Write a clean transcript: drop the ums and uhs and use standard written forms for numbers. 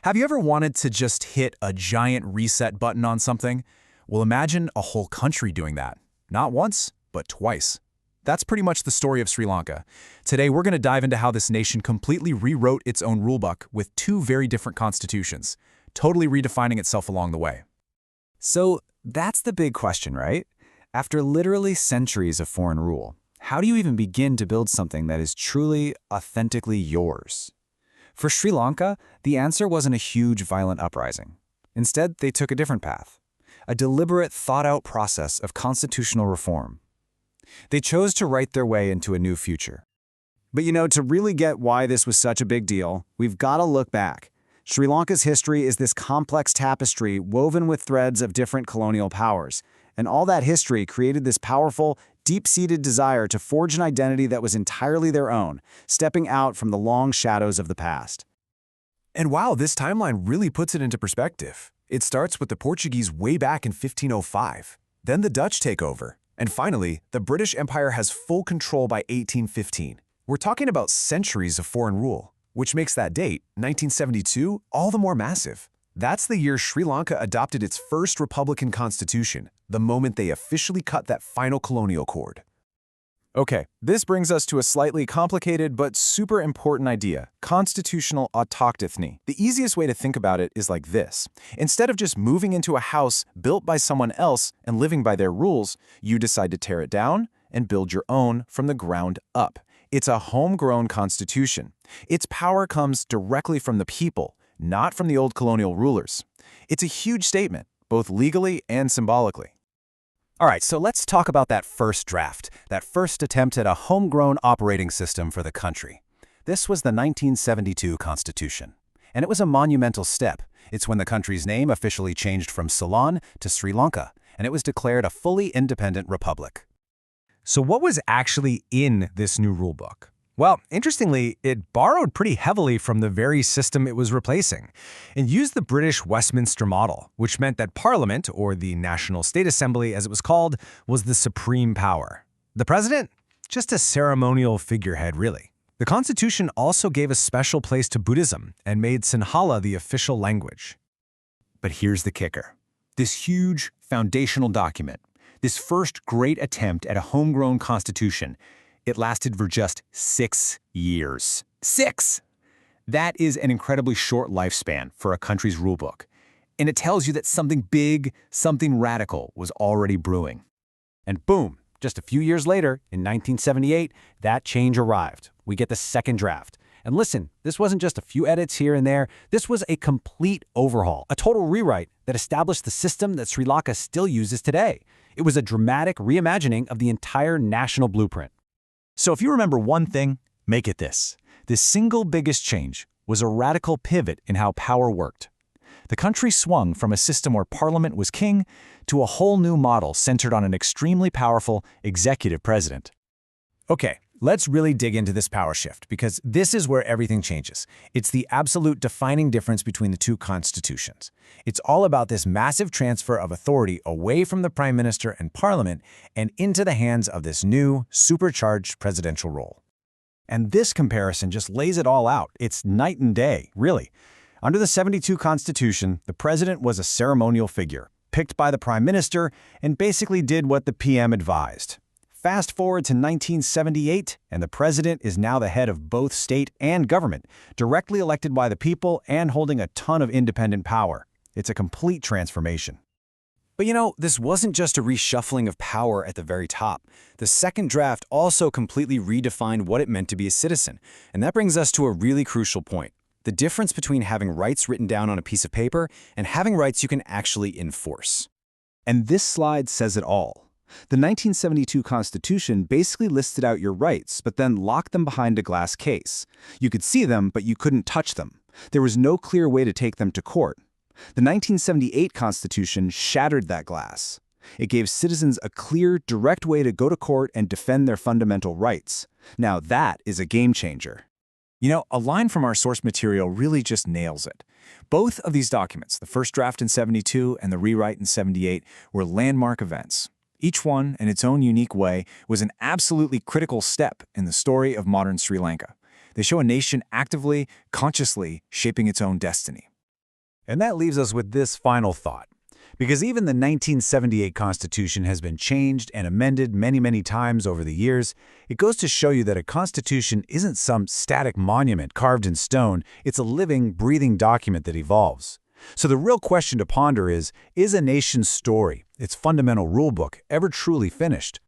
Have you ever wanted to just hit a giant reset button on something? Well, imagine a whole country doing that. Not once, but twice. That's pretty much the story of Sri Lanka. Today, we're going to dive into how this nation completely rewrote its own rulebook with two very different constitutions, totally redefining itself along the way. So that's the big question, right? After literally centuries of foreign rule, how do you even begin to build something that is truly, authentically yours? For Sri Lanka, the answer wasn't a huge, violent uprising. Instead, they took a different path, a deliberate, thought-out process of constitutional reform. They chose to write their way into a new future. But to really get why this was such a big deal, we've got to look back. Sri Lanka's history is this complex tapestry woven with threads of different colonial powers, and all that history created this powerful, deep-seated desire to forge an identity that was entirely their own, stepping out from the long shadows of the past. And wow, this timeline really puts it into perspective. It starts with the Portuguese way back in 1505. Then the Dutch take over. And finally, the British Empire has full control by 1815. We're talking about centuries of foreign rule, which makes that date, 1972, all the more massive. That's the year Sri Lanka adopted its first republican constitution, the moment they officially cut that final colonial cord. Okay, this brings us to a slightly complicated but super important idea, constitutional autochthony. The easiest way to think about it is like this. Instead of just moving into a house built by someone else and living by their rules, you decide to tear it down and build your own from the ground up. It's a homegrown constitution. Its power comes directly from the people, not from the old colonial rulers. It's a huge statement, both legally and symbolically. All right, so let's talk about that first draft, that first attempt at a homegrown operating system for the country. This was the 1972 Constitution, and it was a monumental step. It's when the country's name officially changed from Ceylon to Sri Lanka, and it was declared a fully independent republic. So what was actually in this new rulebook? Well, interestingly, it borrowed pretty heavily from the very system it was replacing and used the British Westminster model, which meant that Parliament, or the National State Assembly as it was called, was the supreme power. The president? Just a ceremonial figurehead, really. The Constitution also gave a special place to Buddhism and made Sinhala the official language. But here's the kicker. This huge foundational document, this first great attempt at a homegrown constitution, it lasted for just 6 years. 6! That is an incredibly short lifespan for a country's rulebook. And it tells you that something big, something radical was already brewing. And boom, just a few years later, in 1978, that change arrived. We get the second draft. And listen, this wasn't just a few edits here and there. This was a complete overhaul, a total rewrite that established the system that Sri Lanka still uses today. It was a dramatic reimagining of the entire national blueprint. So if you remember one thing, make it this. The single biggest change was a radical pivot in how power worked. The country swung from a system where Parliament was king to a whole new model centered on an extremely powerful executive president. Okay, let's really dig into this power shift, because this is where everything changes. It's the absolute defining difference between the two constitutions. It's all about this massive transfer of authority away from the prime minister and parliament and into the hands of this new, supercharged presidential role. And this comparison just lays it all out. It's night and day, really. Under the 72 Constitution, the president was a ceremonial figure, picked by the prime minister, and basically did what the PM advised. Fast forward to 1978, and the president is now the head of both state and government, directly elected by the people and holding a ton of independent power. It's a complete transformation. But this wasn't just a reshuffling of power at the very top. The second draft also completely redefined what it meant to be a citizen. And that brings us to a really crucial point. The difference between having rights written down on a piece of paper and having rights you can actually enforce. And this slide says it all. The 1972 Constitution basically listed out your rights, but then locked them behind a glass case. You could see them, but you couldn't touch them. There was no clear way to take them to court. The 1978 Constitution shattered that glass. It gave citizens a clear, direct way to go to court and defend their fundamental rights. Now that is a game changer. A line from our source material really just nails it. Both of these documents, the first draft in 72 and the rewrite in 78, were landmark events. Each one, in its own unique way, was an absolutely critical step in the story of modern Sri Lanka. They show a nation actively, consciously shaping its own destiny. And that leaves us with this final thought. Because even the 1978 Constitution has been changed and amended many, many times over the years, it goes to show you that a Constitution isn't some static monument carved in stone, it's a living, breathing document that evolves. So the real question to ponder is a nation's story, its fundamental rulebook, ever truly finished?